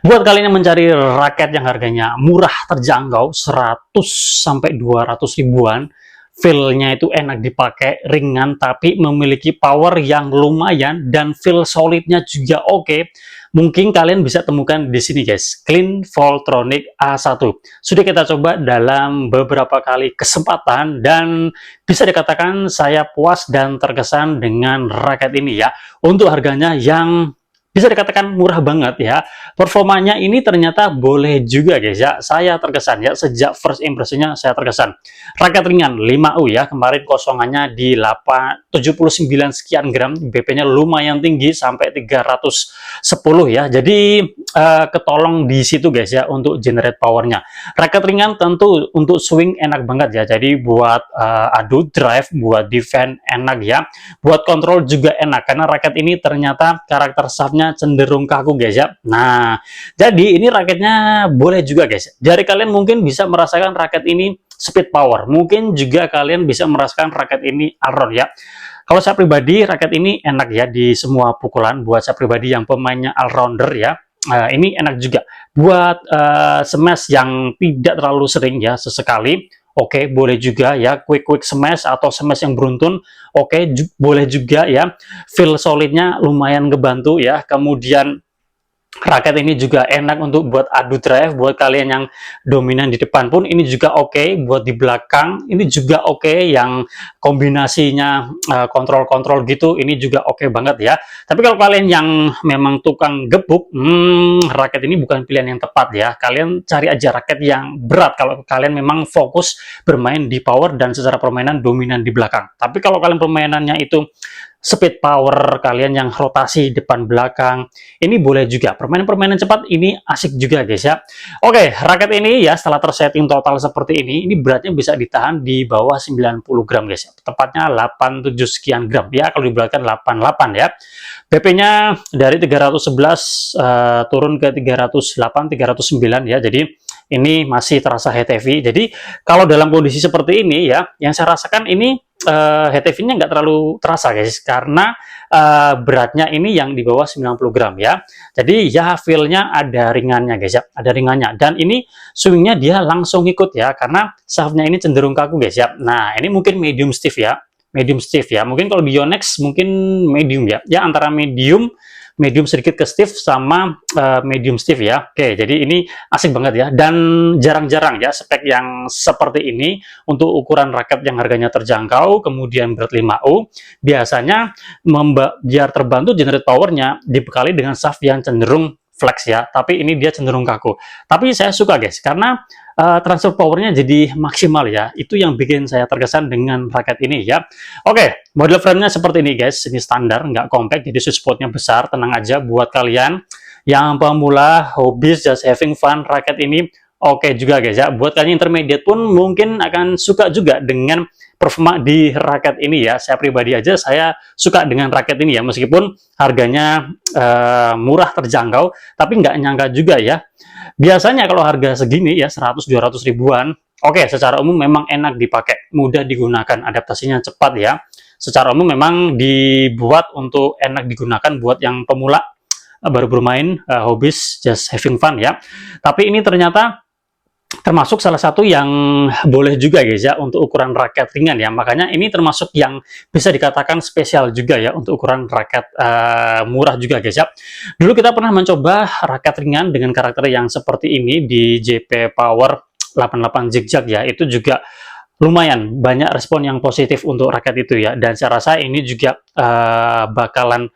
Buat kalian yang mencari raket yang harganya murah, terjangkau, 100 sampai 200 ribuan, feel-nya itu enak dipakai, ringan, tapi memiliki power yang lumayan dan feel solidnya juga oke. Mungkin kalian bisa temukan di sini guys, Clean Voltronic A1. Sudah kita coba dalam beberapa kali kesempatan dan bisa dikatakan saya puas dan terkesan dengan raket ini ya. Untuk harganya yang bisa dikatakan murah banget ya. Performanya ini ternyata boleh juga guys ya. Saya terkesan ya, sejak first impressionnya saya terkesan. Raket ringan 5U ya, kemarin kosongannya di 79 sekian gram, BP-nya lumayan tinggi sampai 310 ya. Jadi ketolong di situ guys ya untuk generate powernya. Raket ringan tentu untuk swing enak banget ya. Jadi buat adu drive, buat defense enak ya. Buat kontrol juga enak karena raket ini ternyata karakter shaftnya cenderung kaku guys ya. Nah, jadi ini raketnya boleh juga guys. Dari kalian mungkin bisa merasakan raket ini speed power. Mungkin juga kalian bisa merasakan raket ini allround ya. Kalau saya pribadi raket ini enak ya di semua pukulan. Buat saya pribadi yang pemainnya all-rounder ya. Ini enak juga buat smash yang tidak terlalu sering ya, sesekali. Oke, boleh juga ya quick smash atau smash yang beruntun. Oke, boleh juga ya. Feel solidnya lumayan ngebantu ya. Kemudian raket ini juga enak untuk buat adu drive, buat kalian yang dominan di depan pun ini juga oke, buat di belakang ini juga oke, yang kombinasinya kontrol-kontrol gitu ini juga oke banget ya. Tapi kalau kalian yang memang tukang gebuk, raket ini bukan pilihan yang tepat ya. Kalian cari aja raket yang berat kalau kalian memang fokus bermain di power dan secara permainan dominan di belakang. Tapi kalau kalian permainannya itu speed power, kalian yang rotasi depan belakang, ini boleh juga. Permainan-permainan cepat ini asik juga guys ya. Oke, raket ini ya setelah tersetting total seperti ini beratnya bisa ditahan di bawah 90 gram guys ya. Tepatnya 87 sekian gram ya, kalau diberatkan 88 ya. BP-nya dari 311 turun ke 308, 309 ya. Jadi ini masih terasa heavy. Jadi kalau dalam kondisi seperti ini ya, yang saya rasakan ini HTV-nya nggak terlalu terasa guys, karena beratnya ini yang di bawah 90 gram ya. Jadi ya feel-nya ada ringannya guys ya, ada ringannya. Dan ini swing-nya dia langsung ikut ya, karena shaft-nya ini cenderung kaku guys ya. Nah ini mungkin medium stiff ya, medium stiff ya. Mungkin kalau di Yonex mungkin medium ya, ya antara medium sedikit ke stiff sama medium stiff ya. Oke, jadi ini asik banget ya, dan jarang-jarang ya spek yang seperti ini untuk ukuran raket yang harganya terjangkau, kemudian berat 5U, biasanya biar terbantu generate powernya dibekali dengan shaft yang cenderung flex ya, tapi ini dia cenderung kaku. Tapi saya suka guys, karena transfer powernya jadi maksimal ya, itu yang bikin saya terkesan dengan raket ini ya. Oke, model framenya seperti ini guys, ini standar, nggak compact, jadi sweet spotnya besar, tenang aja buat kalian yang pemula, hobis, just having fun, raket ini oke juga guys ya. Buat kalian intermediate pun mungkin akan suka juga dengan performa di raket ini ya. Saya pribadi aja saya suka dengan raket ini ya, meskipun harganya murah terjangkau, tapi nggak nyangka juga ya. Biasanya kalau harga segini ya 100-200 ribuan, oke, secara umum memang enak dipakai, mudah digunakan, adaptasinya cepat ya. Secara umum memang dibuat untuk enak digunakan buat yang pemula, baru bermain, hobis, just having fun ya. Tapi ini ternyata termasuk salah satu yang boleh juga guys ya untuk ukuran raket ringan ya. Makanya ini termasuk yang bisa dikatakan spesial juga ya untuk ukuran raket murah juga guys ya. Dulu kita pernah mencoba raket ringan dengan karakter yang seperti ini di JP Power 88 Zigzag ya. Itu juga lumayan banyak respon yang positif untuk raket itu ya. Dan saya rasa ini juga bakalan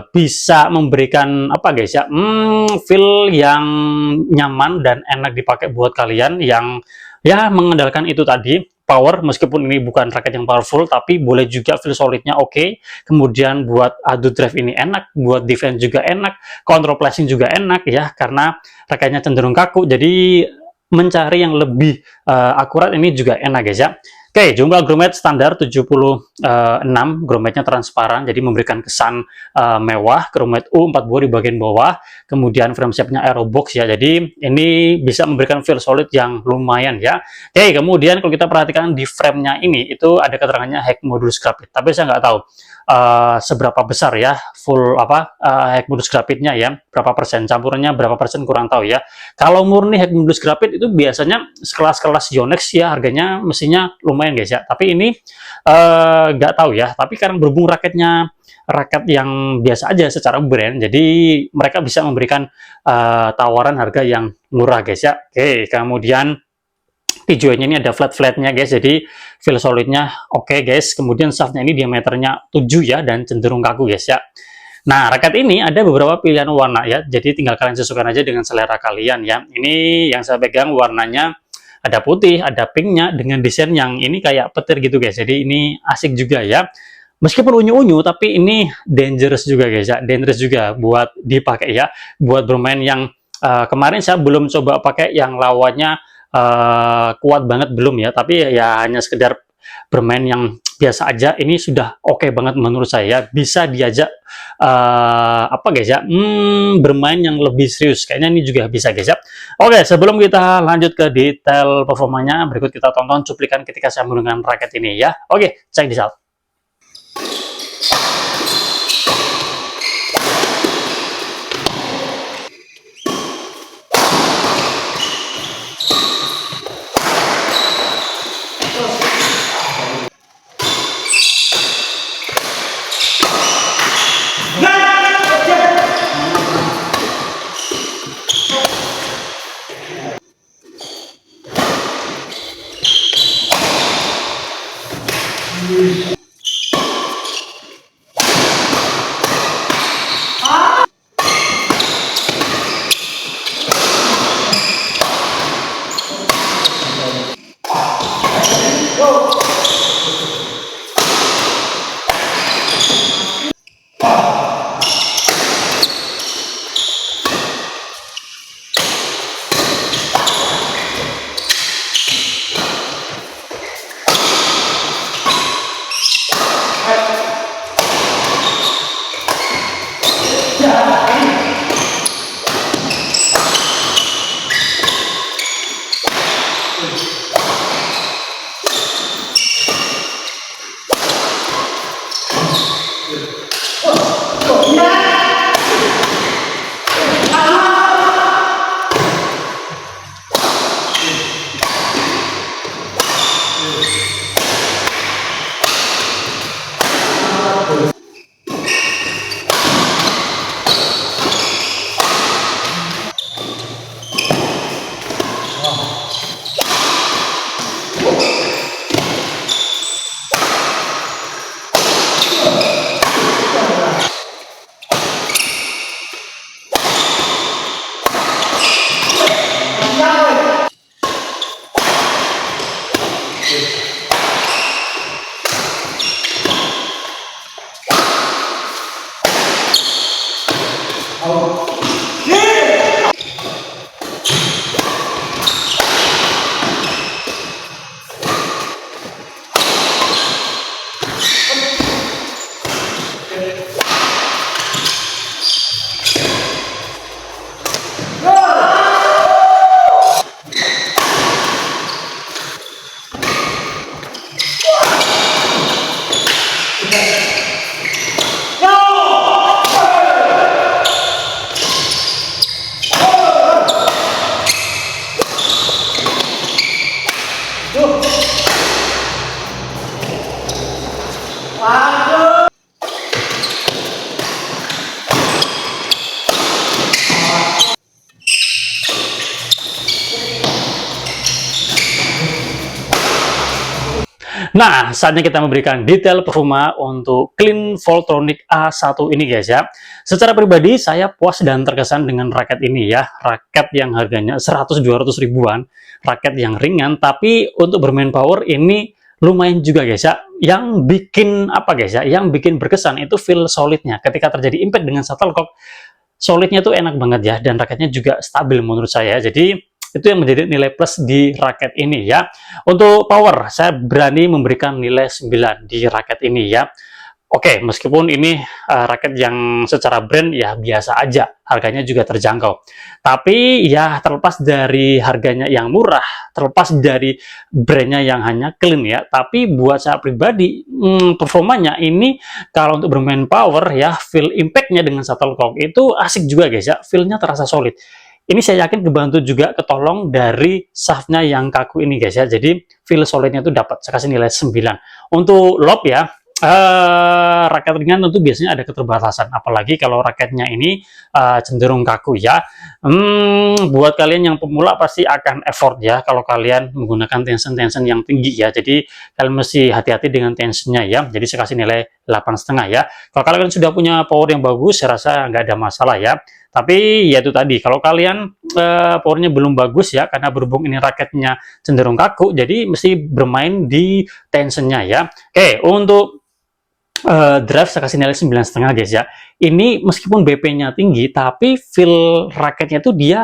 bisa memberikan apa guys ya, feel yang nyaman dan enak dipakai buat kalian yang ya mengandalkan itu tadi power, meskipun ini bukan raket yang powerful tapi boleh juga feel solidnya oke. Kemudian buat adu drive ini enak, buat defense juga enak, control placing juga enak ya, karena raketnya cenderung kaku, jadi mencari yang lebih akurat ini juga enak guys ya. Oke, jumlah grommet standar 76, grommetnya transparan, jadi memberikan kesan mewah. Grommet U 4 buah di bagian bawah, kemudian frame shape-nya aerobox ya, jadi ini bisa memberikan feel solid yang lumayan ya. Oke, kemudian kalau kita perhatikan di frame-nya ini, itu ada keterangannya heck modulus grafit, tapi saya nggak tahu seberapa besar ya full heck modulus grafitnya ya, berapa persen, campurannya berapa persen kurang tahu ya. Kalau murni heck modulus grafit itu biasanya sekelas-kelas Yonex ya, harganya mestinya lumayan guys ya, tapi ini nggak tahu ya. Tapi karena berhubung raket yang biasa aja secara brand, jadi mereka bisa memberikan tawaran harga yang murah guys ya. Oke, kemudian tujuannya ini ada flat-flatnya guys, jadi feel solidnya oke guys. Kemudian shaftnya ini diameternya 7 ya, dan cenderung kaku guys ya. Nah, raket ini ada beberapa pilihan warna ya, jadi tinggal kalian sesuaikan aja dengan selera kalian ya. Ini yang saya pegang warnanya ada putih, ada pinknya, dengan desain yang ini kayak petir gitu guys, jadi ini asik juga ya. Meskipun unyu-unyu, tapi ini dangerous juga guys ya, dangerous juga buat dipakai ya, buat bermain yang kemarin saya belum coba pakai yang lawannya kuat banget belum ya, tapi ya hanya sekedar bermain yang biasa aja, ini sudah oke banget menurut saya. Bisa diajak apa guys ya, bermain yang lebih serius, kayaknya ini juga bisa guys ya. Oke, sebelum kita lanjut ke detail performanya, berikut kita tonton cuplikan ketika saya menggunakan raket ini ya. Oke, check this out. Nah, saatnya kita memberikan detail performa untuk Clean Voltronic A1 ini guys ya. Secara pribadi saya puas dan terkesan dengan raket ini ya. Raket yang harganya 100-200 ribuan, raket yang ringan, tapi untuk bermain power ini lumayan juga guys ya. Yang bikin apa guys ya, yang bikin berkesan itu feel solidnya. Ketika terjadi impact dengan shuttlecock, solidnya tuh enak banget ya, dan raketnya juga stabil menurut saya. Jadi Itu yang menjadi nilai plus di raket ini ya. Untuk power, saya berani memberikan nilai 9 di raket ini ya. Oke, meskipun ini raket yang secara brand ya biasa aja, harganya juga terjangkau. Tapi ya terlepas dari harganya yang murah, terlepas dari brandnya yang hanya clean ya, tapi buat saya pribadi, performanya ini kalau untuk bermain power ya, feel impact-nya dengan shuttlecock itu asik juga guys ya, feel-nya terasa solid. Ini saya yakin kebantu juga ketolong dari shaft-nya yang kaku ini guys ya, jadi feel solidnya itu dapat, saya kasih nilai 9. Untuk lob ya, raket ringan tentu biasanya ada keterbatasan, apalagi kalau raketnya ini cenderung kaku ya. Buat kalian yang pemula pasti akan effort ya kalau kalian menggunakan tension yang tinggi ya. Jadi kalian mesti hati-hati dengan tensionnya ya. Jadi saya kasih nilai 8,5 ya. Kalau kalian sudah punya power yang bagus, saya rasa nggak ada masalah ya. Tapi ya itu tadi, kalau kalian powernya belum bagus ya, karena berhubung ini raketnya cenderung kaku, jadi mesti bermain di tensionnya ya. Oke, untuk drive saya kasih nilai 9,5 guys ya. Ini meskipun BP-nya tinggi, tapi feel raketnya tuh dia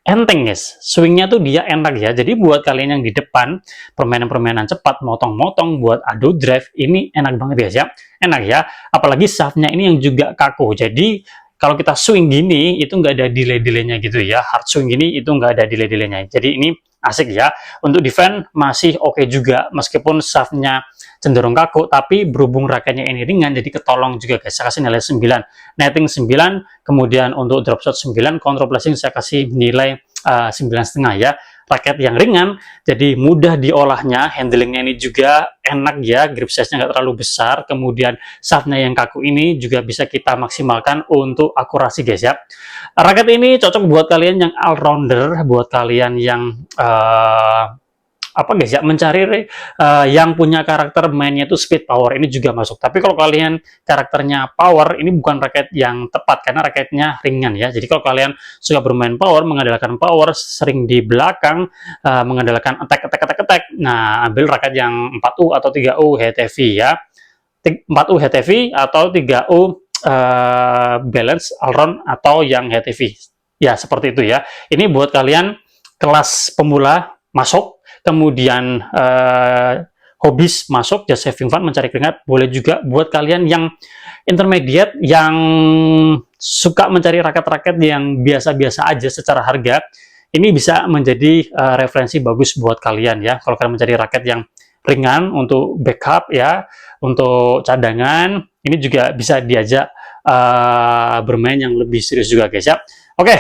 enteng guys. Swingnya tuh dia enak ya. Jadi buat kalian yang di depan, permainan-permainan cepat, motong-motong buat ado drive, ini enak banget guys ya. Enak ya. Apalagi shaftnya ini yang juga kaku. Jadi kalau kita swing gini, itu nggak ada delay-delaynya gitu ya. Hard swing gini, itu nggak ada delay-delaynya. Jadi ini asik ya. Untuk defense masih oke juga, meskipun shaftnya cenderung kaku, tapi berhubung raketnya ini ringan, jadi ketolong juga guys. Saya kasih nilai 9. Netting 9, kemudian untuk drop shot 9, control placing saya kasih nilai 9,5 ya. Raket yang ringan, jadi mudah diolahnya, handlingnya ini juga enak ya, grip size-nya nggak terlalu besar, kemudian shaft-nya yang kaku ini juga bisa kita maksimalkan untuk akurasi guys ya. Raket ini cocok buat kalian yang all-rounder, buat kalian yang apa guys ya, mencari yang punya karakter mainnya itu speed power, ini juga masuk. Tapi kalau kalian karakternya power, ini bukan raket yang tepat karena raketnya ringan ya. Jadi kalau kalian suka bermain power, mengandalkan power, sering di belakang, mengandalkan attack, nah ambil raket yang 4U atau 3U HTV ya. 4U HTV atau 3U balance allround atau yang HTV ya, seperti itu ya. Ini buat kalian kelas pemula masuk, kemudian hobis masuk, just saving fun, mencari keringat, boleh juga. Buat kalian yang intermediate, yang suka mencari raket-raket yang biasa-biasa aja secara harga, ini bisa menjadi referensi bagus buat kalian ya. Kalau kalian mencari raket yang ringan untuk backup ya, untuk cadangan, ini juga bisa diajak bermain yang lebih serius juga guys ya. Oke,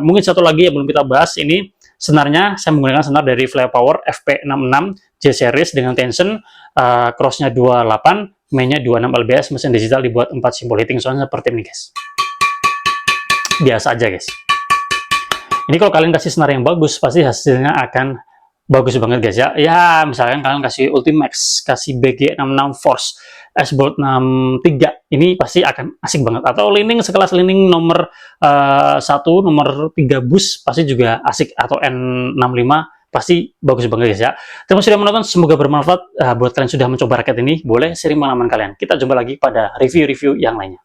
mungkin satu lagi yang belum kita bahas, ini senarnya saya menggunakan senar dari Flypower FP66 J series dengan tension, crossnya 28, mainnya 26 lbs, mesin digital, dibuat 4 simbol hitting, soalnya seperti ini guys. Biasa aja guys. Ini kalau kalian kasih senar yang bagus, pasti hasilnya akan bagus banget guys ya. Ya, misalkan kalian kasih Ultimax, kasih BG66 Force, S-Bolt 63, ini pasti akan asik banget. Atau lining sekelas lining nomor 1, nomor 3 bus, pasti juga asik. Atau N65, pasti bagus banget guys ya. Terima kasih sudah menonton, semoga bermanfaat. Buat kalian sudah mencoba raket ini, boleh sharing pengalaman kalian. Kita jumpa lagi pada review-review yang lainnya.